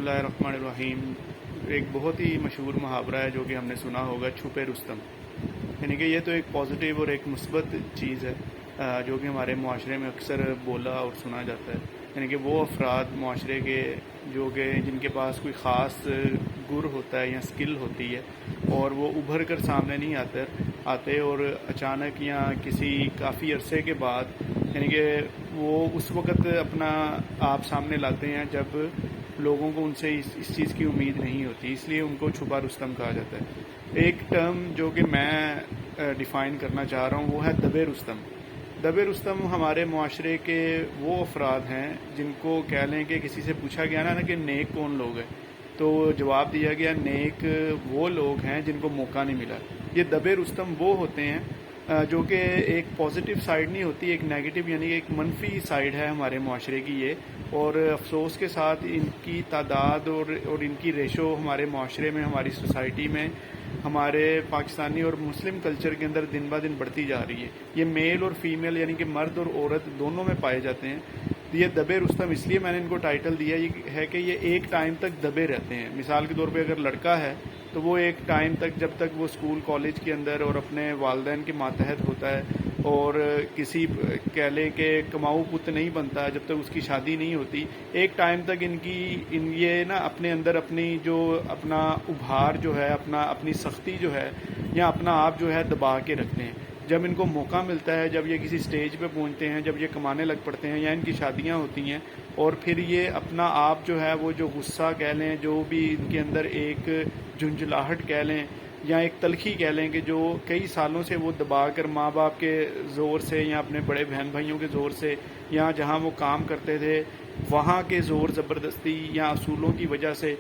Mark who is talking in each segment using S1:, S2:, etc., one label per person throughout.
S1: اللہ الرحمن الرحیم. ایک بہت ہی مشہور محاورہ ہے جو کہ ہم نے سنا ہوگا، چھپے رستم. یعنی کہ یہ تو ایک پازیٹیو اور ایک مثبت چیز ہے جو کہ ہمارے معاشرے میں اکثر بولا اور سنا جاتا ہے. یعنی کہ وہ افراد معاشرے کے جو کہ جن کے پاس کوئی خاص گر ہوتا ہے یا اسکل ہوتی ہے اور وہ ابھر کر سامنے نہیں آتے اور اچانک یا کسی کافی عرصے کے بعد یعنی کہ وہ اس وقت اپنا آپ سامنے لاتے ہیں جب لوگوں کو ان سے اس چیز کی امید نہیں ہوتی، اس لیے ان کو چھپا رستم کہا جاتا ہے. ایک ٹرم جو کہ میں ڈیفائن کرنا چاہ رہا ہوں وہ ہے دبے رستم. دبے رستم ہمارے معاشرے کے وہ افراد ہیں جن کو کہہ لیں کہ کسی سے پوچھا گیا نا کہ نیک کون لوگ ہیں، تو جواب دیا گیا نیک وہ لوگ ہیں جن کو موقع نہیں ملا. یہ دبے رستم وہ ہوتے ہیں جو کہ ایک پازیٹیو سائیڈ نہیں ہوتی، ایک نیگیٹو یعنی ایک منفی سائیڈ ہے ہمارے معاشرے کی یہ. اور افسوس کے ساتھ ان کی تعداد اور ان کی ریشو ہمارے معاشرے میں، ہماری سوسائٹی میں، ہمارے پاکستانی اور مسلم کلچر کے اندر دن بہ دن بڑھتی جا رہی ہے. یہ میل اور فیمیل یعنی کہ مرد اور عورت دونوں میں پائے جاتے ہیں. یہ دبے رستم اس لیے میں نے ان کو ٹائٹل دیا یہ ہے کہ یہ ایک ٹائم تک دبے رہتے ہیں. مثال کے طور پہ اگر لڑکا ہے تو وہ ایک ٹائم تک جب تک وہ اسکول کالج کے اندر اور اپنے والدین کے ماتحت ہوتا ہے اور کسی کہہ لیں کہ کماؤ پت نہیں بنتا جب تک اس کی شادی نہیں ہوتی، ایک ٹائم تک یہ نا اپنے اندر اپنی جو اپنا ابھار جو ہے، اپنی سختی جو ہے یا اپنا آپ جو ہے دبا کے رکھتے ہیں. جب ان کو موقع ملتا ہے، جب یہ کسی سٹیج پہ پہنچتے ہیں، جب یہ کمانے لگ پڑتے ہیں یا ان کی شادیاں ہوتی ہیں اور پھر یہ اپنا آپ جو ہے وہ جو غصہ کہہ لیں، جو بھی ان کے اندر ایک جھنجھلاہٹ کہہ لیں یا ایک تلخی کہہ لیں کہ جو کئی سالوں سے وہ دبا کر ماں باپ کے زور سے یا اپنے بڑے بہن بھائیوں کے زور سے یا جہاں وہ کام کرتے تھے وہاں کے زور زبردستی یا اصولوں کی وجہ سے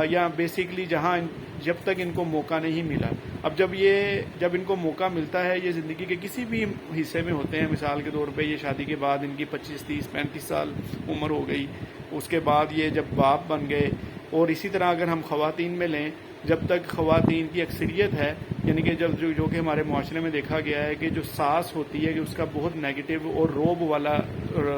S1: یا بیسیکلی جب تک ان کو موقع نہیں ملا. اب جب ان کو موقع ملتا ہے، یہ زندگی کے کسی بھی حصے میں ہوتے ہیں، مثال کے طور پہ یہ شادی کے بعد ان کی 25 30 35 سال عمر ہو گئی، اس کے بعد یہ جب باپ بن گئے. اور اسی طرح اگر ہم خواتین میں لیں، جب تک خواتین کی اکثریت ہے یعنی کہ جو کہ ہمارے معاشرے میں دیکھا گیا ہے کہ جو ساس ہوتی ہے کہ اس کا بہت نیگیٹو اور روب والا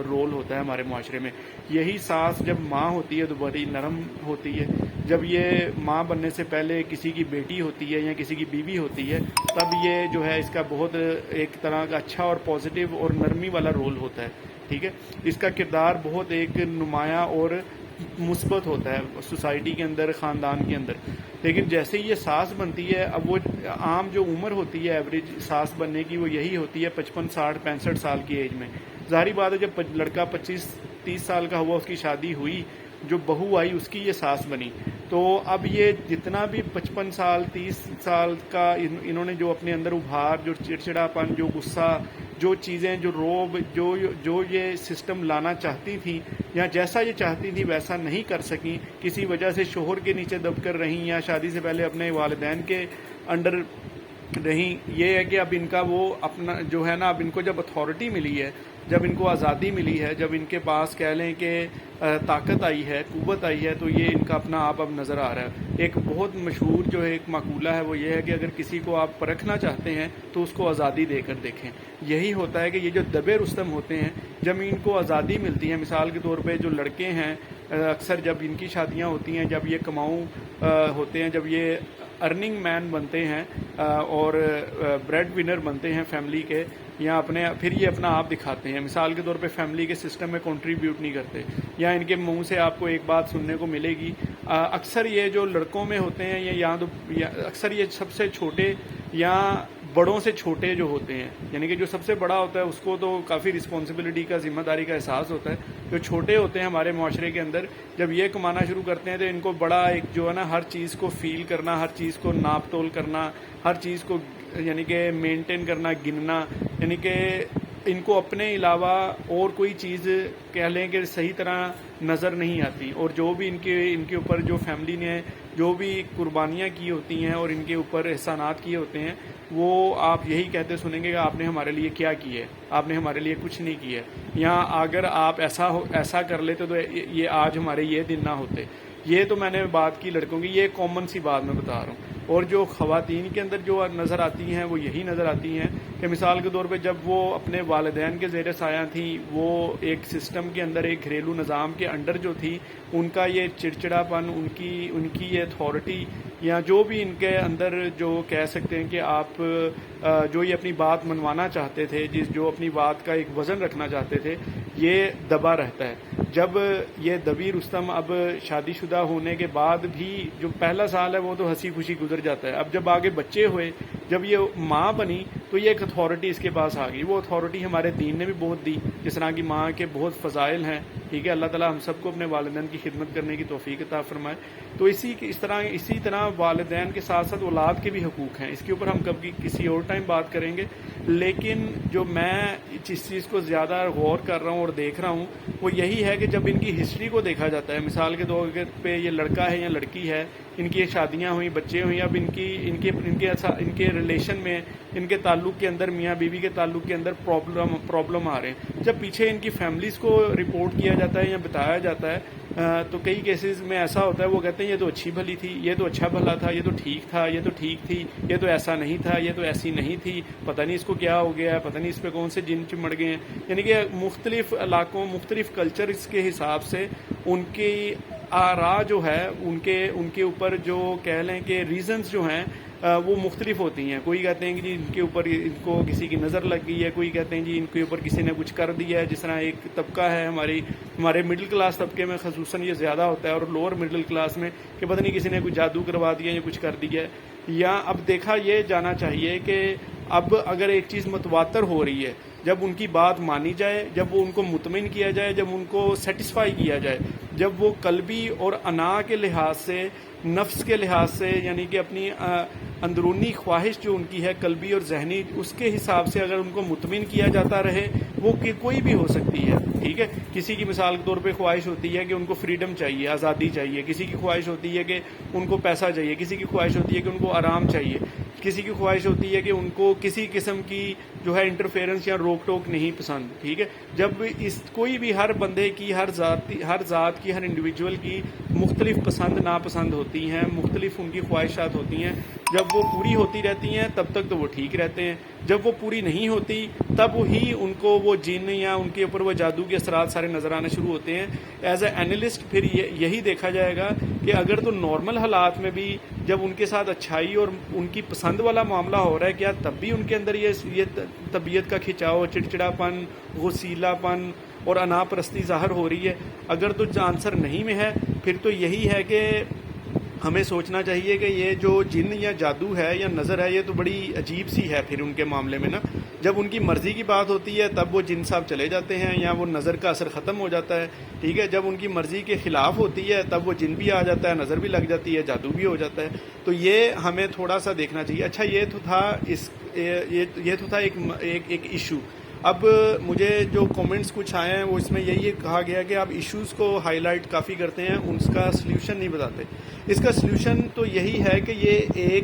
S1: رول ہوتا ہے ہمارے معاشرے میں. یہی ساس جب ماں ہوتی ہے تو بڑی نرم ہوتی ہے. جب یہ ماں بننے سے پہلے کسی کی بیٹی ہوتی ہے یا کسی کی بیوی ہوتی ہے تب یہ جو ہے اس کا بہت ایک طرح کا اچھا اور پازیٹیو اور نرمی والا رول ہوتا ہے. ٹھیک ہے، اس کا کردار بہت ایک نمایاں اور مثبت ہوتا ہے سوسائٹی کے اندر، خاندان کے اندر. لیکن جیسے ہی یہ ساس بنتی ہے، اب وہ عام جو عمر ہوتی ہے ایوریج ساس بننے کی وہ یہی ہوتی ہے 55 60 65 سال کی ایج میں. ظاہری بات ہے جب لڑکا 25 30 سال کا ہوا، اس کی شادی ہوئی، جو بہو آئی اس کی یہ ساس بنی، تو اب یہ جتنا بھی 55 سال 30 سال کا انہوں نے جو اپنے اندر ابھار، جو چڑچڑاپن، جو غصہ، جو چیزیں، جو روب، جو یہ سسٹم لانا چاہتی تھیں یا جیسا یہ چاہتی تھی ویسا نہیں کر سکیں، کسی وجہ سے شوہر کے نیچے دب کر رہیں یا شادی سے پہلے اپنے والدین کے انڈر رہیں. یہ ہے کہ اب ان کا وہ اپنا جو ہے نا، اب ان کو جب اتھارٹی ملی ہے، جب ان کو آزادی ملی ہے، جب ان کے پاس کہہ لیں کہ طاقت آئی ہے، قوت آئی ہے، تو یہ ان کا اپنا آپ اب نظر آ رہا ہے. ایک بہت مشہور جو ایک مقولہ ہے وہ یہ ہے کہ اگر کسی کو آپ پرکھنا چاہتے ہیں تو اس کو آزادی دے کر دیکھیں. یہی ہوتا ہے کہ یہ جو دبے رستم ہوتے ہیں جب ان کو آزادی ملتی ہے، مثال کے طور پہ جو لڑکے ہیں اکثر جب ان کی شادیاں ہوتی ہیں، جب یہ کماؤں ہوتے ہیں، جب یہ ارننگ مین بنتے ہیں اور بریڈ ونر بنتے ہیں فیملی کے، یا پھر یہ اپنا آپ دکھاتے ہیں. مثال کے طور پہ فیملی کے سسٹم میں کنٹریبیوٹ نہیں کرتے، یا ان کے منہ سے آپ کو ایک بات سننے کو ملے گی اکثر یہ جو لڑکوں میں ہوتے ہیں یا اکثر یہ سب سے چھوٹے یا بڑوں سے چھوٹے جو ہوتے ہیں، یعنی کہ جو سب سے بڑا ہوتا ہے اس کو تو کافی رسپانسبلٹی کا، ذمہ داری کا احساس ہوتا ہے. جو چھوٹے ہوتے ہیں ہمارے معاشرے کے اندر جب یہ کمانا شروع کرتے ہیں تو ان کو بڑا ایک جو ہے نا ہر چیز کو فیل کرنا، ہر چیز کو ناپ تول کرنا، ہر چیز کو یعنی کہ مینٹین کرنا، گننا، یعنی کہ ان کو اپنے علاوہ اور کوئی چیز کہہ لیں کہ صحیح طرح نظر نہیں آتی. اور جو بھی ان کے اوپر جو فیملی نے جو بھی قربانیاں کی ہوتی ہیں اور ان کے اوپر احسانات کیے ہوتے ہیں وہ آپ یہی کہتے سنیں گے کہ آپ نے ہمارے لیے کیا کیا ہے، آپ نے ہمارے لیے کچھ نہیں کیا. یا اگر آپ ایسا کر لیتے تو یہ آج ہمارے یہ دن نہ ہوتے. یہ تو میں نے بات کی لڑکوں کی، یہ کامن سی بات میں بتا رہا ہوں. اور جو خواتین کے اندر جو نظر آتی ہیں وہ یہی نظر آتی ہیں کہ مثال کے طور پہ جب وہ اپنے والدین کے زیر سایہ تھیں، وہ ایک سسٹم کے اندر، ایک گھریلو نظام کے انڈر جو تھی، ان کا یہ چڑچڑاپن، ان کی یہ اتھارٹی، یا جو بھی ان کے اندر جو کہہ سکتے ہیں کہ آپ جو یہ اپنی بات منوانا چاہتے تھے، جو اپنی بات کا ایک وزن رکھنا چاہتے تھے، یہ دبا رہتا ہے۔ جب یہ دبی رستم اب شادی شدہ ہونے کے بعد بھی جو پہلا سال ہے وہ تو ہنسی خوشی گزر جاتا ہے، اب جب آگے بچے ہوئے، جب یہ ماں بنی تو یہ ایک اتھارٹی اس کے پاس آ گئی۔ وہ اتھارٹی ہمارے دین نے بھی بہت دی، جس طرح کی ماں کے بہت فضائل ہیں، ٹھیک ہے، اللہ تعالیٰ ہم سب کو اپنے والدین کی خدمت کرنے کی توفیق عطا فرمائے۔ تو اسی طرح والدین کے ساتھ ساتھ اولاد کے بھی حقوق ہیں، اس کے اوپر ہم کبھی کسی اور ٹائم بات کریں گے، لیکن جو میں جس چیز کو زیادہ غور کر رہا ہوں اور دیکھ رہا ہوں وہ یہی ہے کہ جب ان کی ہسٹری کو دیکھا جاتا ہے، مثال کے طور پہ یہ لڑکا ہے یا لڑکی ہے، ان کی شادیاں ہوئیں، بچے ہوئیں، اب ان کے ریلیشن میں، ان کے تعلق کے اندر، میاں بیوی کے تعلق کے اندر پرابلم آ رہے ہیں، جب پیچھے ان کی فیملیز کو رپورٹ کیا جاتا ہے یا بتایا جاتا ہے تو کئی کیسز میں ایسا ہوتا ہے وہ کہتے ہیں یہ تو اچھی بھلی تھی، یہ تو اچھا بھلا تھا، یہ تو ٹھیک تھا، یہ تو ٹھیک تھی، یہ تو ایسا نہیں تھا، یہ تو ایسی نہیں تھی، پتہ نہیں اس کو کیا ہو گیا ہے، پتہ نہیں اس پہ کون سے جن چمڑ گئے ہیں۔ یعنی کہ مختلف علاقوں، مختلف کلچرز کے حساب سے ان کی آرا جو ہے، ان کے اوپر جو کہہ لیں کہ ریزنز جو ہیں وہ مختلف ہوتی ہیں۔ کوئی کہتے ہیں کہ جی ان کے اوپر ان کو کسی کی نظر لگ گئی ہے، کوئی کہتے ہیں جی ان کے اوپر کسی نے کچھ کر دیا ہے، جس طرح ایک طبقہ ہے ہمارے مڈل کلاس طبقے میں خصوصاً یہ زیادہ ہوتا ہے، اور لوور مڈل کلاس میں کہ پتہ نہیں کسی نے کچھ جادو کروا دیا یا کچھ کر دیا ہے۔ یا اب دیکھا یہ جانا چاہیے کہ اب اگر ایک چیز متواتر ہو رہی ہے، جب ان کی بات مانی جائے، جب وہ ان کو مطمئن کیا جائے، جب ان کو سیٹسفائی کیا جائے، جب وہ قلبی اور انا کے لحاظ سے، نفس کے لحاظ سے، یعنی کہ اپنی اندرونی خواہش جو ان کی ہے قلبی اور ذہنی، اس کے حساب سے اگر ان کو مطمئن کیا جاتا رہے، وہ کوئی بھی ہو سکتی ہے، ٹھیک ہے۔ کسی کی مثال کے طور پہ خواہش ہوتی ہے کہ ان کو فریڈم چاہیے، آزادی چاہیے، کسی کی خواہش ہوتی ہے کہ ان کو پیسہ چاہیے، کسی کی خواہش ہوتی ہے کہ ان کو آرام چاہیے، کسی کی خواہش ہوتی ہے کہ ان کو کسی قسم کی جو ہے انٹرفیئرنس یا روک ٹوک نہیں پسند، ٹھیک ہے۔ جب کوئی بھی ہر بندے کی، ہر ذات کی، ہر انڈیویجول کی مختلف پسند ناپسند ہوتی ہیں، مختلف ان کی خواہشات ہوتی ہیں، جب وہ پوری ہوتی رہتی ہیں تب تک تو وہ ٹھیک رہتے ہیں، جب وہ پوری نہیں ہوتی تب ہی ان کو وہ جن یا ان کے اوپر وہ جادو کے اثرات سارے نظر آنے شروع ہوتے ہیں۔ ایز اے اینالسٹ پھر یہی دیکھا جائے گا کہ اگر تو نارمل حالات میں بھی جب ان کے ساتھ اچھائی اور ان کی پسند والا معاملہ ہو رہا ہے، کیا تب بھی ان کے اندر یہ طبیعت کا کھچاؤ، چڑچڑاپن، غصیلا پن اور انا پرستی ظاہر ہو رہی ہے؟ اگر تو آنسر نہیں میں ہے، پھر تو یہی ہے کہ ہمیں سوچنا چاہیے کہ یہ جو جن یا جادو ہے یا نظر ہے، یہ تو بڑی عجیب سی ہے پھر ان کے معاملے میں نا۔ جب ان کی مرضی کی بات ہوتی ہے تب وہ جن صاحب چلے جاتے ہیں یا وہ نظر کا اثر ختم ہو جاتا ہے، ٹھیک ہے۔ جب ان کی مرضی کے خلاف ہوتی ہے تب وہ جن بھی آ جاتا ہے، نظر بھی لگ جاتی ہے، جادو بھی ہو جاتا ہے۔ تو یہ ہمیں تھوڑا سا دیکھنا چاہیے۔ اچھا، یہ تو تھا ایک ایشو۔ اب مجھے جو کومنٹس کچھ آئے ہیں وہ اس میں یہی کہا گیا کہ آپ ایشوز کو ہائی لائٹ کافی کرتے ہیں، اس کا سلیوشن نہیں بتاتے۔ اس کا سلیوشن تو یہی ہے کہ یہ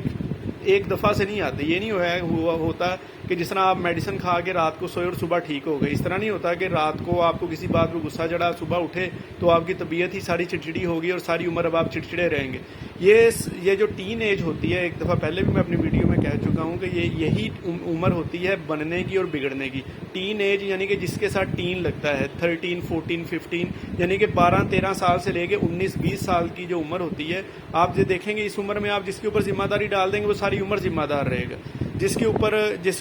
S1: ایک دفعہ سے نہیں آتے۔ یہ نہیں ہوتا کہ جس طرح آپ میڈیسن کھا کے رات کو سوئے اور صبح ٹھیک ہو گئے، اس طرح نہیں ہوتا کہ رات کو آپ کو کسی بات پہ غصہ چڑھا، صبح اٹھے تو آپ کی طبیعت ہی ساری چڑچڑی ہوگی اور ساری عمر اب آپ چڑچڑے رہیں گے۔ یہ جو ٹین ایج ہوتی ہے، ایک دفعہ پہلے بھی میں اپنی ویڈیو میں کہہ چکا ہوں کہ یہی عمر ہوتی ہے بننے کی اور بگڑنے کی۔ ٹین ایج یعنی کہ جس کے ساتھ ٹین لگتا ہے، 13، 14، 15، یعنی کہ 12-13 سال سے لے کے 19-20 سال کی جو عمر ہوتی ہے، آپ یہ دیکھیں گے اس عمر میں آپ جس کے اوپر ذمہ داری ڈال دیں گے وہ ساری عمر ذمہ دار رہے گا۔ جس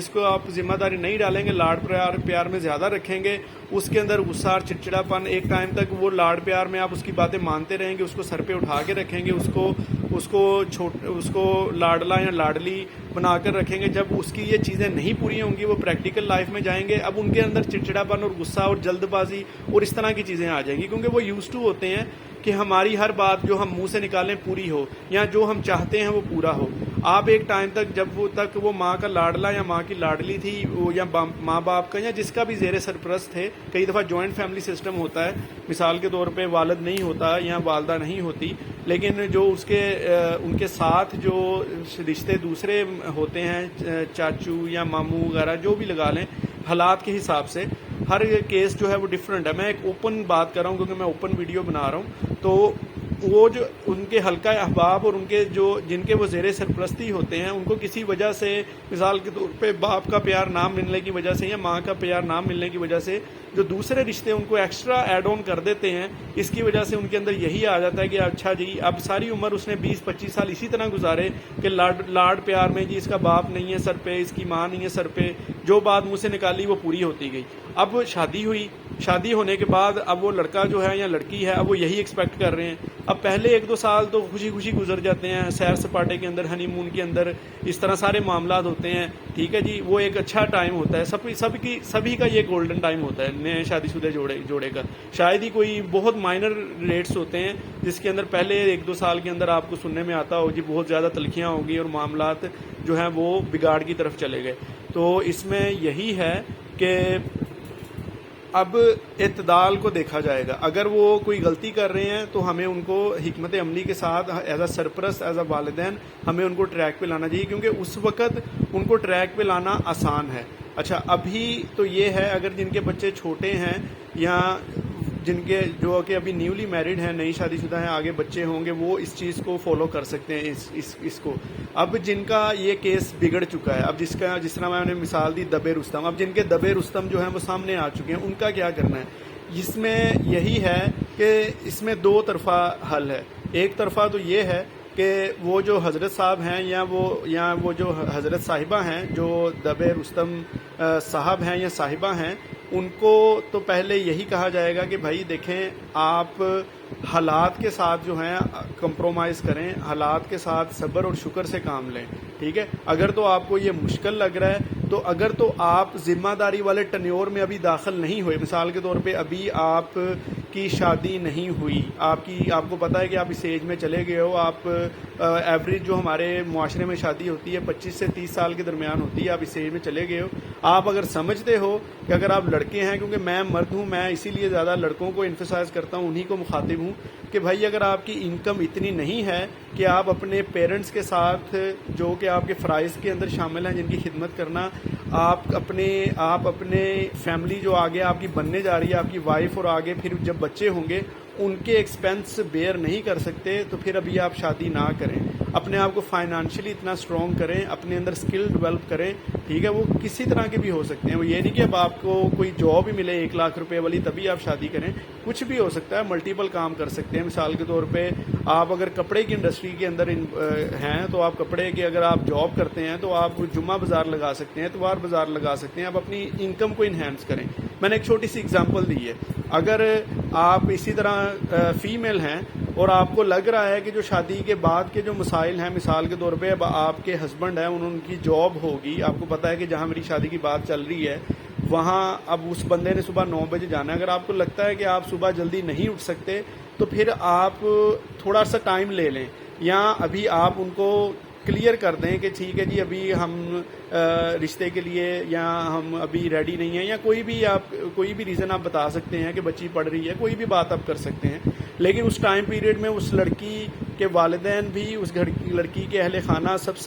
S1: کو آپ ذمہ داری نہیں ڈالیں گے، لاڈ پیار میں زیادہ رکھیں گے، اس کے اندر غصہ اور چڑچڑا پن، ایک ٹائم تک وہ لاڈ پیار میں آپ اس کی باتیں مانتے رہیں گے، اس کو سر پہ اٹھا کے رکھیں گے، اس کو لاڈلا یا لاڈلی بنا کر رکھیں گے۔ جب اس کی یہ چیزیں نہیں پوری ہوں گی، وہ پریکٹیکل لائف میں جائیں گے، اب ان کے اندر چڑچڑا پن اور غصہ اور جلد بازی اور اس طرح کی چیزیں آ جائیں گی، کیونکہ وہ یوز ٹو ہوتے ہیں کہ ہماری ہر بات جو ہم منہ سے نکالیں پوری ہو، یا جو ہم چاہتے ہیں وہ پورا ہو۔ آپ ایک ٹائم تک جب وہ ماں کا لاڈلا یا ماں کی لاڈلی تھی، یا ماں باپ کا یا جس کا بھی زیر سرپرست تھے، کئی دفعہ جوائنٹ فیملی سسٹم ہوتا ہے، مثال کے طور پہ والد نہیں ہوتا یا والدہ نہیں ہوتی، لیکن جو ان کے ساتھ جو رشتے دوسرے ہوتے ہیں، چاچو یا ماموں وغیرہ جو بھی لگا لیں، حالات کے حساب سے ہر کیس جو ہے وہ ڈفرینٹ ہے۔ میں ایک اوپن بات کر رہا ہوں کیونکہ میں اوپن ویڈیو بنا رہا ہوں، تو وہ جو ان کے حلقہ احباب اور ان کے جو جن کے وہ زیر سرپرستی ہوتے ہیں، ان کو کسی وجہ سے، مثال کے طور پہ باپ کا پیار نہ ملنے کی وجہ سے یا ماں کا پیار نہ ملنے کی وجہ سے جو دوسرے رشتے ان کو ایکسٹرا ایڈ آن کر دیتے ہیں، اس کی وجہ سے ان کے اندر یہی آ جاتا ہے کہ اچھا جی اب ساری عمر اس نے 20-25 سال اسی طرح گزارے کہ لاڈ پیار میں، جی اس کا باپ نہیں ہے سر پہ، اس کی ماں نہیں ہے سر پہ، جو بات منہ سے نکالی وہ پوری ہوتی گئی۔ اب شادی ہوئی، شادی ہونے کے بعد اب وہ لڑکا جو ہے یا لڑکی ہے اب وہ یہی ایکسپیکٹ کر رہے ہیں۔ اب پہلے 1-2 سال تو خوشی خوشی گزر جاتے ہیں، سیر سپاٹے کے اندر، ہنی مون کے اندر، اس طرح سارے معاملات ہوتے ہیں، ٹھیک ہے جی، وہ ایک اچھا ٹائم ہوتا ہے، سبھی کا یہ گولڈن ٹائم ہوتا ہے نئے شادی شدہ جوڑے کا۔ شاید ہی کوئی بہت مائنر ریٹس ہوتے ہیں جس کے اندر پہلے 1-2 سال کے اندر آپ کو سننے میں آتا ہو جی بہت زیادہ تلخیاں ہوگی اور معاملات جو ہیں وہ بگاڑ کی طرف چلے گئے۔ تو اس میں یہی ہے کہ اب اعتدال کو دیکھا جائے گا۔ اگر وہ کوئی غلطی کر رہے ہیں تو ہمیں ان کو حکمت عملی کے ساتھ ایز اے سرپرست، ایز اے والدین، ہمیں ان کو ٹریک پہ لانا چاہیے، کیونکہ اس وقت ان کو ٹریک پہ لانا آسان ہے۔ اچھا ابھی تو یہ ہے اگر جن کے بچے چھوٹے ہیں یا جن کے جو کہ ابھی نیولی میرڈ ہیں، نئی شادی شدہ ہیں، آگے بچے ہوں گے، وہ اس چیز کو فالو کر سکتے ہیں اس کو۔ اب جن کا یہ کیس بگڑ چکا ہے، اب جس طرح میں نے مثال دی دبے رستم، اب جن کے دبے رستم جو ہیں وہ سامنے آ چکے ہیں، ان کا کیا کرنا ہے؟ اس میں یہی ہے کہ اس میں 2 طرفہ حل ہے۔ ایک طرفہ تو یہ ہے کہ وہ جو حضرت صاحب ہیں یا وہ جو حضرت صاحبہ ہیں، جو دبے رستم صاحب ہیں یا صاحبہ ہیں، ان کو تو پہلے یہی کہا جائے گا کہ بھائی دیکھیں آپ حالات کے ساتھ جو ہیں کمپرومائز کریں، حالات کے ساتھ صبر اور شکر سے کام لیں، ٹھیک ہے۔ اگر تو آپ کو یہ مشکل لگ رہا ہے تو اگر تو آپ ذمہ داری والے ٹنیور میں ابھی داخل نہیں ہوئے، مثال کے طور پہ ابھی آپ کی شادی نہیں ہوئی، آپ کو پتا ہے کہ آپ اس ایج میں چلے گئے ہو، آپ ایوریج جو ہمارے معاشرے میں شادی ہوتی ہے 25 سے 30 سال کے درمیان ہوتی ہے، آپ اس ایج میں چلے گئے ہو، آپ اگر سمجھتے ہو کہ اگر آپ لڑکے ہیں، کیونکہ میں مرد ہوں، میں اسی لیے زیادہ لڑکوں کو انفسائز کرتا ہوں، انہی کو مخاطب ہوں کہ بھائی اگر آپ کی انکم اتنی نہیں ہے کہ آپ اپنے پیرنٹس کے ساتھ جو کہ آپ کے فرائض کے اندر شامل ہیں جن کی خدمت کرنا، آپ اپنے فیملی جو آگے آپ کی بننے جا رہی ہے، آپ کی وائف اور آگے پھر جب بچے ہوں گے ان کے ایکسپینس بیئر نہیں کر سکتے، تو پھر ابھی آپ شادی نہ کریں۔ اپنے آپ کو فائنانشلی اتنا اسٹرانگ کریں، اپنے اندر اسکل ڈیولپ کریں، ٹھیک ہے۔ وہ کسی طرح کے بھی ہو سکتے ہیں، وہ یہ نہیں کہ اب آپ کو کوئی جاب ہی ملے 1 لاکھ روپے والی تبھی آپ شادی کریں، کچھ بھی ہو سکتا ہے، ملٹیپل کام کر سکتے ہیں۔ مثال کے طور پہ آپ اگر کپڑے کی انڈسٹری کے اندر ہیں تو آپ کپڑے کے اگر آپ جاب کرتے ہیں تو آپ جمعہ بازار لگا سکتے ہیں، اتوار بازار لگا سکتے ہیں، آپ اپنی انکم کو انہینس کریں۔ میں نے ایک چھوٹی سی اگزامپل دی ہے، اگر آپ اسی طرح فیمیل ہیں اور آپ کو لگ رہا ہے کہ جو شادی کے بعد کے جو مسائل ہیں، مثال کے طور پہ اب آپ کے ہسبینڈ ہیں، ان کی جاب ہوگی، آپ کو پتا ہے کہ جہاں میری شادی کی بات چل رہی ہے وہاں اب اس بندے نے صبح 9 بجے جانا ہے، اگر آپ کو لگتا ہے کہ آپ صبح جلدی نہیں اٹھ سکتے تو پھر آپ تھوڑا سا ٹائم لے لیں، یا ابھی آپ ان کو کلیئر کر دیں کہ ٹھیک ہے جی ابھی ہم رشتے کے لیے یا ہم ابھی ریڈی نہیں ہیں، یا کوئی بھی ریزن آپ بتا سکتے ہیں کہ بچی پڑھ رہی ہے، کوئی بھی بات آپ کر سکتے ہیں، لیکن اس ٹائم پیریڈ میں اس لڑکی کے والدین بھی، اس لڑکی کے اہل خانہ سب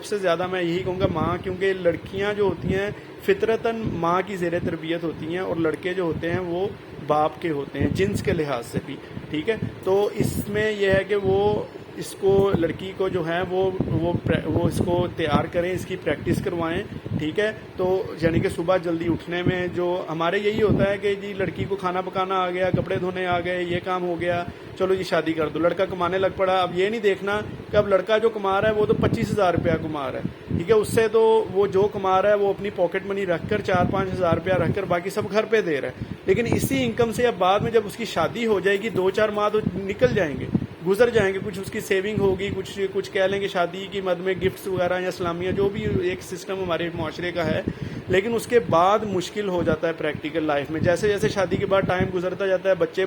S1: سے زیادہ میں یہی کہوں گا ماں، کیونکہ لڑکیاں جو ہوتی ہیں فطرتاً ماں کی زیر تربیت ہوتی ہیں اور لڑکے جو ہوتے ہیں وہ باپ کے ہوتے ہیں جنس کے لحاظ سے بھی، ٹھیک ہے۔ تو اس میں یہ ہے کہ وہ اس کو لڑکی کو جو ہے وہ اس کو تیار کریں، اس کی پریکٹس کروائیں، ٹھیک ہے۔ تو یعنی کہ صبح جلدی اٹھنے میں جو ہمارے یہی ہوتا ہے کہ جی لڑکی کو کھانا پکانا آ گیا، کپڑے دھونے آ گئے، یہ کام ہو گیا، چلو جی شادی کر دو، لڑکا کمانے لگ پڑا۔ اب یہ نہیں دیکھنا کہ اب لڑکا جو کما رہا ہے وہ تو 25,000 روپیہ کما رہا ہے، ٹھیک ہے، اس سے تو وہ جو کما رہا ہے وہ اپنی پاکٹ منی رکھ کر 4-5 ہزار روپیہ رکھ کر باقی سب گھر پہ دے رہا ہے، لیکن اسی انکم سے اب بعد میں جب اس کی شادی ہو جائے گی 2-4 ماہ تو نکل جائیں گے، گزر جائیں گے، کچھ اس کی سیونگ ہوگی، کچھ کہہ لیں گے شادی کی مد میں گفٹس وغیرہ یا سلامیہ، جو بھی ایک سسٹم ہمارے معاشرے کا ہے، لیکن اس کے بعد مشکل ہو جاتا ہے پریکٹیکل لائف میں۔ جیسے جیسے شادی کے بعد ٹائم گزرتا جاتا ہے، بچے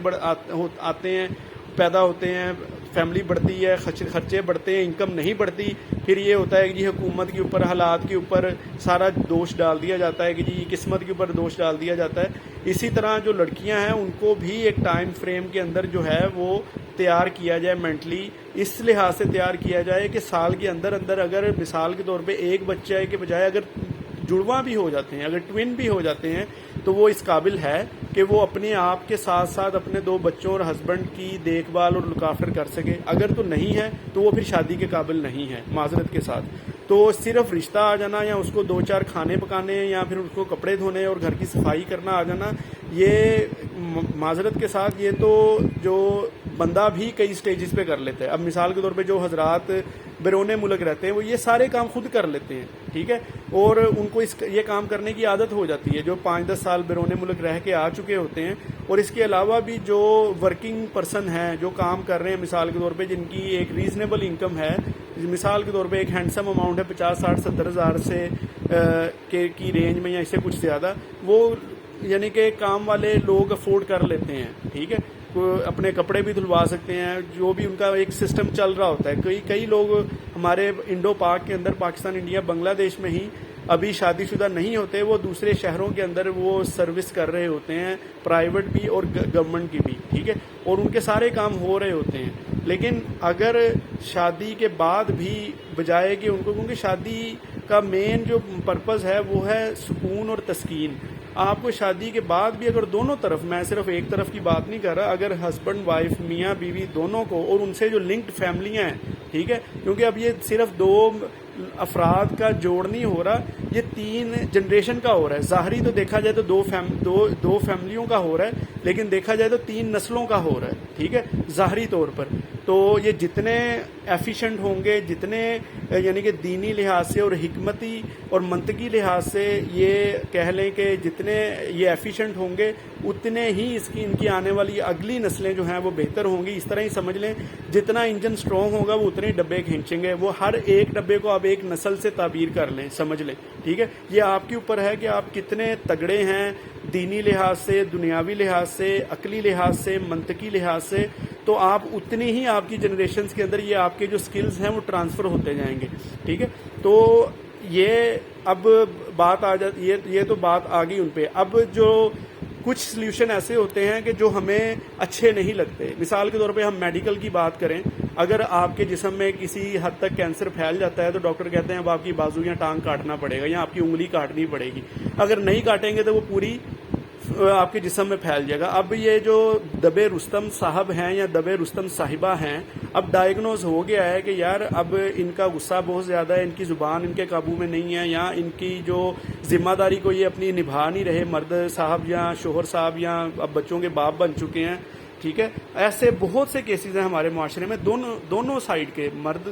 S1: آتے ہیں، پیدا ہوتے ہیں، فیملی بڑھتی ہے، خرچے بڑھتے ہیں، انکم نہیں بڑھتی، پھر یہ ہوتا ہے کہ جی حکومت کے اوپر، حالات کے اوپر سارا دوش ڈال دیا جاتا ہے کہ جی قسمت کے اوپر دوش ڈال دیا جاتا ہے۔ اسی طرح جو لڑکیاں ہیں ان کو بھی ایک ٹائم فریم کے اندر جو ہے وہ تیار کیا جائے، مینٹلی اس لحاظ سے تیار کیا جائے کہ سال کے اندر اگر مثال کے طور پہ ایک بچہ کے بجائے اگر جڑواں بھی ہو جاتے ہیں, اگر ٹوین بھی ہو جاتے ہیں, تو وہ اس قابل ہے کہ وہ اپنے آپ کے ساتھ ساتھ اپنے 2 بچوں اور ہسبینڈ کی دیکھ بھال اور لکافر کر سکے. اگر تو نہیں ہے تو وہ پھر شادی کے قابل نہیں ہے معذرت کے ساتھ. تو صرف رشتہ آ جانا یا اس کو 2-4 کھانے پکانے یا پھر اس کو کپڑے دھونے اور گھر کی صفائی کرنا آ جانا, یہ معذرت کے ساتھ یہ تو جو بندہ بھی کئی سٹیجز پہ کر لیتا ہے. اب مثال کے طور پہ جو حضرات بیرون ملک رہتے ہیں وہ یہ سارے کام خود کر لیتے ہیں, ٹھیک ہے, اور ان کو یہ کام کرنے کی عادت ہو جاتی ہے جو 5-10 سال بیرون ملک رہ کے آ چکے ہوتے ہیں. اور اس کے علاوہ بھی جو ورکنگ پرسن ہیں جو کام کر رہے ہیں مثال کے طور پہ جن کی ایک ریزنیبل انکم ہے, مثال کے طور پہ ایک ہینڈسم اماؤنٹ ہے 50-60-70 ہزار سے کی رینج میں یا اس سے کچھ زیادہ, وہ یعنی کہ کام والے لوگ افورڈ کر لیتے ہیں, ٹھیک ہے, اپنے کپڑے بھی دھلوا سکتے ہیں, جو بھی ان کا ایک سسٹم چل رہا ہوتا ہے. کئی لوگ ہمارے انڈو پاک کے اندر پاکستان, انڈیا, بنگلہ دیش میں ہی ابھی شادی شدہ نہیں ہوتے, وہ دوسرے شہروں کے اندر وہ سروس کر رہے ہوتے ہیں, پرائیویٹ بھی اور گورنمنٹ کی بھی, ٹھیک ہے, اور ان کے سارے کام ہو رہے ہوتے ہیں. لیکن اگر شادی کے بعد بھی بجائے کہ ان کو, کیونکہ شادی کا مین جو پرپز ہے وہ ہے سکون اور تسکین, آپ کو شادی کے بعد بھی اگر دونوں طرف, میں صرف ایک طرف کی بات نہیں کر رہا, اگر ہسبینڈ وائف میاں بیوی دونوں کو اور ان سے جو لنکڈ فیملیاں ہیں, ٹھیک ہے, کیونکہ اب یہ صرف 2 افراد کا جوڑ نہیں ہو رہا, یہ 3 جنریشن کا ہو رہا ہے. ظاہری تو دیکھا جائے تو دو فیملیوں کا ہو رہا ہے, لیکن دیکھا جائے تو 3 نسلوں کا ہو رہا ہے, ٹھیک ہے, ظاہری طور پر. تو یہ جتنے ایفیشینٹ ہوں گے, جتنے یعنی کہ دینی لحاظ سے اور حکمتی اور منطقی لحاظ سے یہ کہہ لیں کہ جتنے یہ ایفیشینٹ ہوں گے اتنے ہی ان کی آنے والی اگلی نسلیں جو ہیں وہ بہتر ہوں گی. اس طرح ہی سمجھ لیں جتنا انجن سٹرونگ ہوگا وہ اتنے ڈبے کھینچیں گے, وہ ہر ایک ڈبے کو آپ ایک نسل سے تعبیر کر لیں, سمجھ لیں, ٹھیک ہے. یہ آپ کے اوپر ہے کہ آپ کتنے تگڑے ہیں دینی لحاظ سے, دنیاوی لحاظ سے, عقلی لحاظ سے, منطقی لحاظ سے, تو آپ اتنی ہی آپ کی جنریشنز کے اندر یہ آپ کے جو سکلز ہیں وہ ٹرانسفر ہوتے جائیں گے, ٹھیک ہے. تو یہ اب بات آ جاتی, یہ تو بات آ گئی ان پہ. اب جو کچھ سلیوشن ایسے ہوتے ہیں کہ جو ہمیں اچھے نہیں لگتے. مثال کے طور پہ ہم میڈیکل کی بات کریں, اگر آپ کے جسم میں کسی حد تک کینسر پھیل جاتا ہے تو ڈاکٹر کہتے ہیں اب آپ کی بازو یا ٹانگ کاٹنا پڑے گا یا آپ کی انگلی کاٹنی پڑے گی. اگر نہیں کاٹیں گے تو وہ پوری آپ کے جسم میں پھیل جائے گا. اب یہ جو دب رستم صاحب ہیں یا دب رستم صاحبہ ہیں, اب ڈائگنوز ہو گیا ہے کہ یار اب ان کا غصہ بہت زیادہ ہے, ان کی زبان ان کے قابو میں نہیں ہے, یا ان کی جو ذمہ داری کو یہ اپنی نبھا نہیں رہے, مرد صاحب یا شوہر صاحب یا اب بچوں کے باپ بن چکے ہیں, ٹھیک ہے. ایسے بہت سے کیسز ہیں ہمارے معاشرے میں, دونوں سائڈ کے, مرد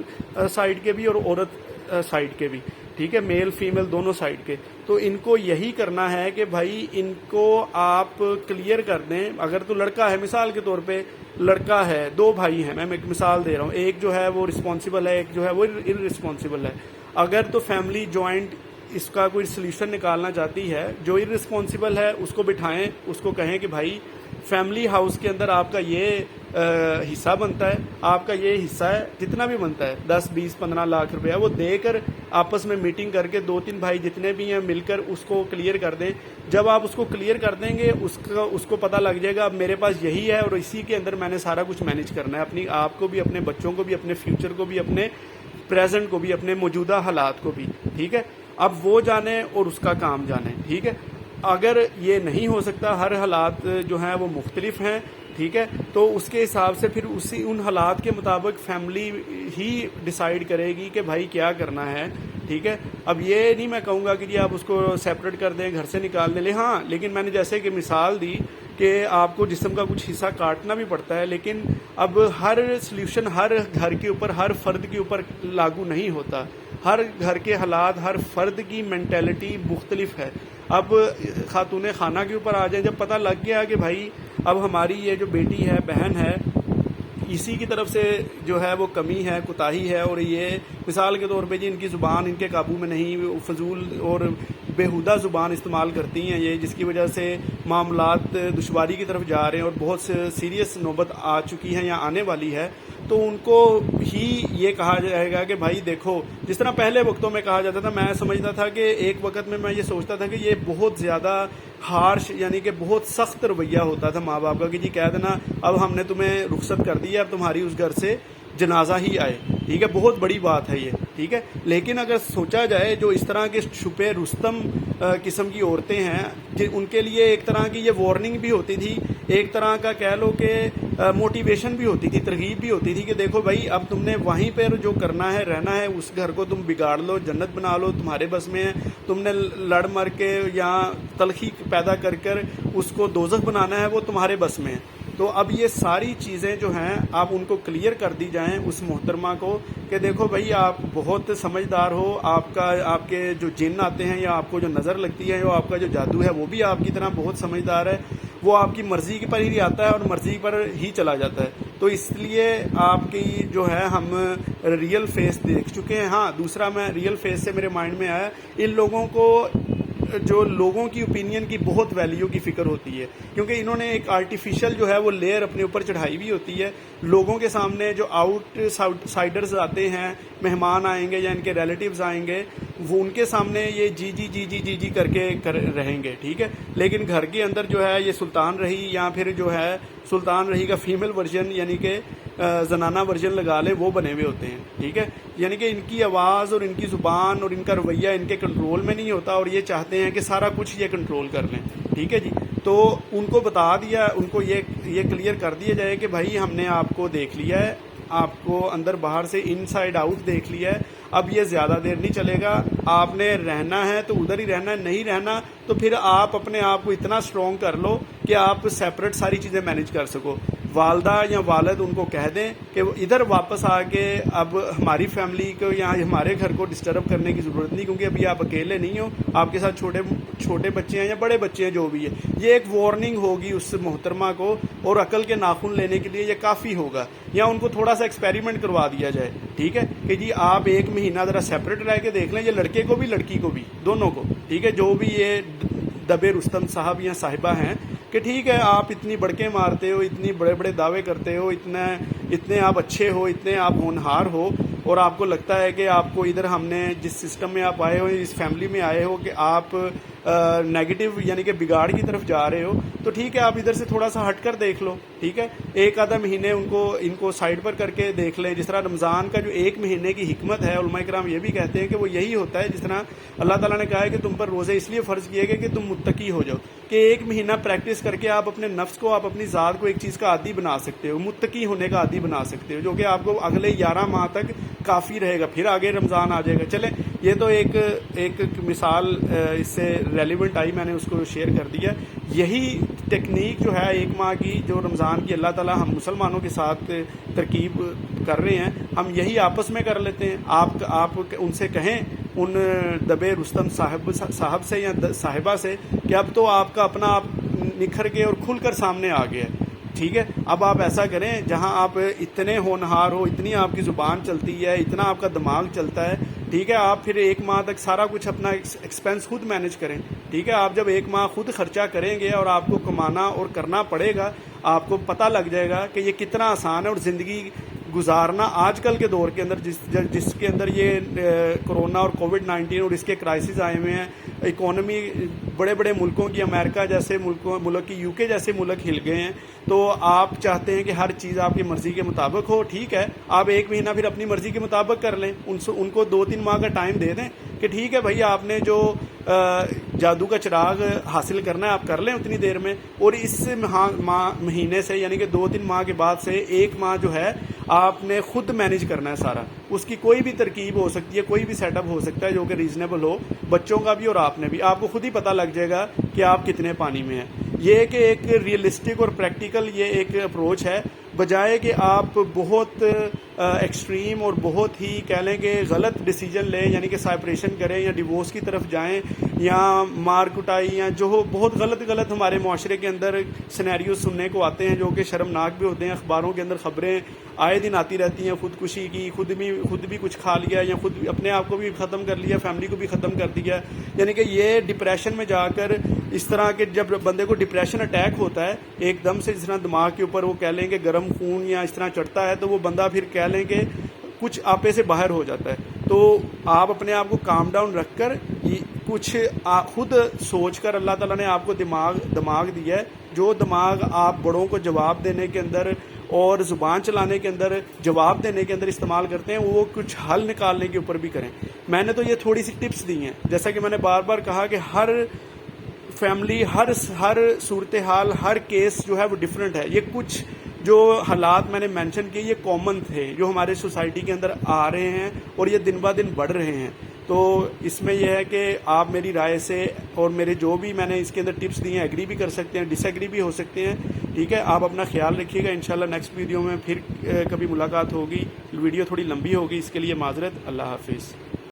S1: سائڈ کے بھی اور عورت سائڈ کے بھی, ٹھیک ہے, میل فیمیل دونوں سائڈ کے. تو ان کو یہی کرنا ہے کہ بھائی ان کو آپ کلیئر کر دیں. اگر تو لڑکا ہے, مثال کے طور پہ لڑکا ہے, 2 بھائی ہیں, میں ایک مثال دے رہا ہوں, ایک جو ہے وہ رسپانسبل ہے, ایک جو ہے وہ ارسپانسبل ہے. اگر تو فیملی جوائنٹ اس کا کوئی سلیوشن نکالنا چاہتی ہے, جو ارسپانسبل ہے اس کو بٹھائیں, اس کو کہیں کہ بھائی فیملی ہاؤس کے اندر آپ کا یہ حصہ بنتا ہے, آپ کا یہ حصہ ہے, جتنا بھی بنتا ہے 10, 20, 15 لاکھ روپیہ, وہ دے کر آپس میں میٹنگ کر کے 2-3 بھائی جتنے بھی ہیں مل کر اس کو کلیئر کر دیں. جب آپ اس کو کلیئر کر دیں گے اس کو پتہ لگ جائے گا اب میرے پاس یہی ہے اور اسی کے اندر میں نے سارا کچھ مینیج کرنا ہے, اپنی آپ کو بھی, اپنے بچوں کو بھی, اپنے فیوچر کو بھی, اپنے پریزنٹ کو بھی, اپنے موجودہ حالات کو بھی, ٹھیک ہے. اب وہ جانیں اور اس کا کام جانیں, ٹھیک ہے. اگر یہ نہیں ہو سکتا, ہر حالات جو ہیں وہ مختلف ہیں, ٹھیک ہے, تو اس کے حساب سے پھر ان حالات کے مطابق فیملی ہی ڈیسائیڈ کرے گی کہ بھائی کیا کرنا ہے, ٹھیک ہے. اب یہ نہیں میں کہوں گا کہ جی آپ اس کو سیپریٹ کر دیں, گھر سے نکال دیں, ہاں, لیکن میں نے جیسے کہ مثال دی کہ آپ کو جسم کا کچھ حصہ کاٹنا بھی پڑتا ہے, لیکن اب ہر سلیوشن ہر گھر کے اوپر, ہر فرد کے اوپر لاگو نہیں ہوتا. ہر گھر کے حالات, ہر فرد کی مینٹیلٹی مختلف ہے. اب خاتون خانہ کے اوپر آ جائیں, جب پتہ لگ گیا کہ بھائی اب ہماری یہ جو بیٹی ہے, بہن ہے, اسی کی طرف سے جو ہے وہ کمی ہے, کوتاہی ہے, اور یہ مثال کے طور پہ جی ان کی زبان ان کے قابو میں نہیں, فضول اور بیہودہ زبان استعمال کرتی ہیں یہ, جس کی وجہ سے معاملات دشواری کی طرف جا رہے ہیں اور بہت سیریس نوبت آ چکی ہے یا آنے والی ہے. تو ان کو ہی یہ کہا جائے گا کہ بھائی دیکھو, جس طرح پہلے وقتوں میں کہا جاتا تھا, میں سمجھتا تھا کہ ایک وقت میں یہ سوچتا تھا کہ یہ بہت زیادہ ہارش یعنی کہ بہت سخت رویہ ہوتا تھا ماں باپ کا کہ جی کہہ دینا اب ہم نے تمہیں رخصت کر دی ہے, اب تمہاری اس گھر سے
S2: جنازہ ہی آئے، ٹھیک ہے، بہت بڑی بات ہے یہ، ٹھیک ہے۔ لیکن اگر سوچا جائے جو اس طرح کے چھپے رستم قسم کی عورتیں ہیں، ان کے لیے ایک طرح کی یہ وارننگ بھی ہوتی تھی، ایک طرح کا کہہ لو کہ موٹیویشن بھی ہوتی تھی، ترغیب بھی ہوتی تھی کہ دیکھو بھائی اب تم نے وہیں پہ جو کرنا ہے رہنا ہے، اس گھر کو تم بگاڑ لو، جنت بنا لو، تمہارے بس میں ہے، تم نے لڑ مر کے یا تلخی پیدا کر کر اس کو دوزخ بنانا ہے، وہ تمہارے بس میں ہے۔ تو اب یہ ساری چیزیں جو ہیں آپ ان کو کلیئر کر دی جائیں اس محترمہ کو کہ دیکھو بھائی آپ بہت سمجھدار ہو، آپ کے جو جن آتے ہیں یا آپ کو جو نظر لگتی ہے یا آپ کا جو جادو ہے وہ بھی آپ کی طرح بہت سمجھدار ہے، وہ آپ کی مرضی پر ہی آتا ہے اور مرضی پر ہی چلا جاتا ہے۔ تو اس لیے آپ کی جو ہے ہم ریئل فیس دیکھ چکے ہیں۔ ہاں دوسرا میں ریئل فیس سے میرے مائنڈ میں آیا، ان لوگوں کو جو لوگوں کی اوپینین کی بہت ویلیو کی فکر ہوتی ہے، کیونکہ انہوں نے ایک آرٹیفیشل جو ہے وہ لیئر اپنے اوپر چڑھائی ہوئی ہوتی ہے۔ لوگوں کے سامنے جو آؤٹ سائڈرز آتے ہیں، مہمان آئیں گے یا ان کے ریلیٹیوز آئیں گے، وہ ان کے سامنے یہ جی جی جی جی جی جی کر کے رہیں گے، ٹھیک ہے۔ لیکن گھر کے اندر جو ہے یہ سلطان رہی یا پھر جو ہے سلطان رہی کا فیمیل ورژن یعنی کہ زنانہ ورژن لگا لیں، وہ بنے ہوئے ہوتے ہیں، ٹھیک ہے۔ یعنی کہ ان کی آواز اور ان کی زبان اور ان کا رویہ ان کے کنٹرول میں نہیں ہوتا، اور یہ چاہتے ہیں کہ سارا کچھ یہ کنٹرول کر لیں، ٹھیک ہے جی۔ تو ان کو بتا دیا، ان کو یہ کلیئر کر دیا جائے کہ بھائی ہم نے آپ کو دیکھ لیا ہے، آپ کو اندر باہر سے ان سائڈ آؤٹ دیکھ لیا ہے، اب یہ زیادہ دیر نہیں چلے گا، آپ نے رہنا ہے تو ادھر ہی رہنا ہے، نہیں رہنا تو پھر آپ اپنے آپ کو اتنا اسٹرانگ کر لو کہ آپ سیپریٹ ساری چیزیں مینیج کر سکو۔ والدہ یا والد ان کو کہہ دیں کہ وہ ادھر واپس آ کے اب ہماری فیملی کو یا ہمارے گھر کو ڈسٹرب کرنے کی ضرورت نہیں، کیونکہ ابھی آپ اکیلے نہیں ہو، آپ کے ساتھ چھوٹے بچے ہیں یا بڑے بچے ہیں جو بھی ہے۔ یہ ایک وارننگ ہوگی اس محترمہ کو، اور عقل کے ناخن لینے کے لیے یہ کافی ہوگا، یا ان کو تھوڑا سا ایکسپیریمنٹ کروا دیا جائے، ٹھیک ہے، کہ جی آپ 1 مہینہ ذرا سیپریٹ رہ کے دیکھ لیں، یہ لڑکے کو بھی لڑکی کو بھی دونوں کو، ٹھیک ہے، جو بھی یہ دبے رستم صاحب یا صاحبہ ہیں، کہ ٹھیک ہے آپ اتنی بڑکیں مارتے ہو، اتنی بڑے بڑے دعوے کرتے ہو، اتنے آپ اچھے ہو، اتنے آپ ہونہار ہو، اور آپ کو لگتا ہے کہ آپ کو ادھر ہم نے جس سسٹم میں آپ آئے ہو، اس فیملی میں آئے ہو کہ آپ نیگیٹو یعنی کہ بگاڑ کی طرف جا رہے ہو، تو ٹھیک ہے آپ ادھر سے تھوڑا سا ہٹ کر دیکھ لو، ٹھیک ہے، 1 آدھا مہینے ان کو سائڈ پر کر کے دیکھ لیں۔ جس طرح رمضان کا جو 1 مہینے کی حکمت ہے، علماء کرام یہ بھی کہتے ہیں کہ وہ یہی ہوتا ہے، جس طرح اللہ تعالیٰ نے کہا ہے کہ تم پر روزے اس لیے فرض کیے گئے کہ تم متقی ہو جاؤ، کہ 1 مہینہ پریکٹس کر کے آپ اپنے نفس کو، آپ اپنی ذات کو ایک چیز کا عادی بنا سکتے ہو، متقی ہونے کا عادی بنا سکتے ہو، جو کہ آپ کو اگلے 11 ماہ تک کافی رہے گا، پھر آگے رمضان آ جائے گا۔ چلیں یہ تو ایک مثال اس سے ریلیونٹ آئی، میں نے اس کو شیئر کر دیا۔ یہی ٹیکنیک جو ہے 1 ماہ کی، جو رمضان کی اللہ تعالیٰ ہم مسلمانوں کے ساتھ ترکیب کر رہے ہیں، ہم یہی آپس میں کر لیتے ہیں۔ آپ ان سے کہیں، ان دبے رستم صاحب سے یا صاحبہ سے، کہ اب تو آپ کا اپنا آپ نکھر کے اور کھل کر سامنے آ گیا ہے، ٹھیک ہے، اب آپ ایسا کریں جہاں آپ اتنے ہونہار ہو، اتنی آپ کی زبان چلتی ہے، اتنا آپ کا دماغ چلتا ہے، ٹھیک ہے، آپ پھر 1 ماہ تک سارا کچھ اپنا ایکسپینس خود مینیج کریں، ٹھیک ہے۔ آپ جب 1 ماہ خود خرچہ کریں گے اور آپ کو کمانا اور کرنا پڑے گا، آپ کو پتہ لگ جائے گا کہ یہ کتنا آسان ہے، اور زندگی گزارنا آج کل کے دور کے اندر جس کے اندر یہ کرونا اور کووڈ-19 اور اس کے کرائسس آئے ہوئے ہیں، اکانومی بڑے بڑے ملکوں کی، امریکہ جیسے ملک کی، UK جیسے ملک ہل گئے ہیں، تو آپ چاہتے ہیں کہ ہر چیز آپ کی مرضی کے مطابق ہو، ٹھیک ہے، آپ 1 مہینہ پھر اپنی مرضی کے مطابق کر لیں، ان کو 2-3 ماہ کا ٹائم دے دیں کہ ٹھیک ہے بھائی آپ نے جو جادو کا چراغ حاصل کرنا ہے آپ کر لیں اتنی دیر میں، اور اس مہینے سے یعنی کہ 2-3 ماہ کے بعد سے 1 ماہ جو ہے آپ نے خود مینیج کرنا ہے سارا، اس کی کوئی بھی ترکیب ہو سکتی ہے، کوئی بھی سیٹ اپ ہو سکتا ہے جو کہ ریزنیبل ہو، بچوں کا بھی اور آپ نے بھی، آپ کو خود ہی پتہ لگ جائے گا کہ آپ کتنے پانی میں ہیں۔ یہ کہ ایک ریئلسٹک اور پریکٹیکل یہ ایک اپروچ ہے، بجائے کہ آپ بہت ایکسٹریم اور بہت ہی کہہ لیں کہ غلط ڈیسیجن لیں، یعنی کہ سیپریشن کریں یا ڈیورس کی طرف جائیں یا مار کٹائی، یا جو بہت غلط ہمارے معاشرے کے اندر سینیریو سننے کو آتے ہیں جو کہ شرمناک بھی ہوتے ہیں۔ اخباروں کے اندر خبریں آئے دن آتی رہتی ہیں، خودکشی کی، خود بھی کچھ کھا لیا یا خود اپنے آپ کو بھی ختم کر لیا، فیملی کو بھی ختم کر دیا، یعنی کہ یہ ڈپریشن میں جا کر اس طرح کے جب بندے کو ڈپریشن اٹیک ہوتا ہے ایک دم سے، جس طرح دماغ کے اوپر وہ کہہ لیں کہ گرم خون یا اس طرح چڑھتا ہے، تو وہ بندہ پھر کہہ لیں کہ کچھ آپے سے باہر ہو جاتا ہے۔ تو آپ اپنے آپ کو کام ڈاؤن رکھ کر کچھ خود سوچ کر، اللہ تعالیٰ نے آپ کو دماغ دیا ہے، جو دماغ آپ بڑوں کو جواب دینے کے اندر اور زبان چلانے کے اندر، جواب دینے کے اندر استعمال کرتے ہیں، وہ کچھ حل نکالنے کے اوپر بھی کریں. میں نے تو یہ تھوڑی سی ٹپس دی ہیں، جیسا کہ میں نے بار بار کہا کہ ہر فیملی، ہر صورتحال، ہر کیس جو ہے وہ ڈیفرنٹ ہے. یہ کچھ جو حالات میں نے مینشن کیے یہ کامن تھے جو ہمارے سوسائٹی کے اندر آ رہے ہیں اور یہ دن بہ دن بڑھ رہے ہیں. تو اس میں یہ ہے کہ آپ میری رائے سے اور میرے جو بھی میں نے اس کے اندر ٹپس دیے ہیں ایگری بھی کر سکتے ہیں، ڈس ایگری بھی ہو سکتے ہیں. ٹھیک ہے، آپ اپنا خیال رکھیے گا. انشاءاللہ نیکسٹ ویڈیو میں پھر کبھی ملاقات ہوگی. ویڈیو تھوڑی لمبی ہوگی، اس کے لیے معذرت. اللہ حافظ.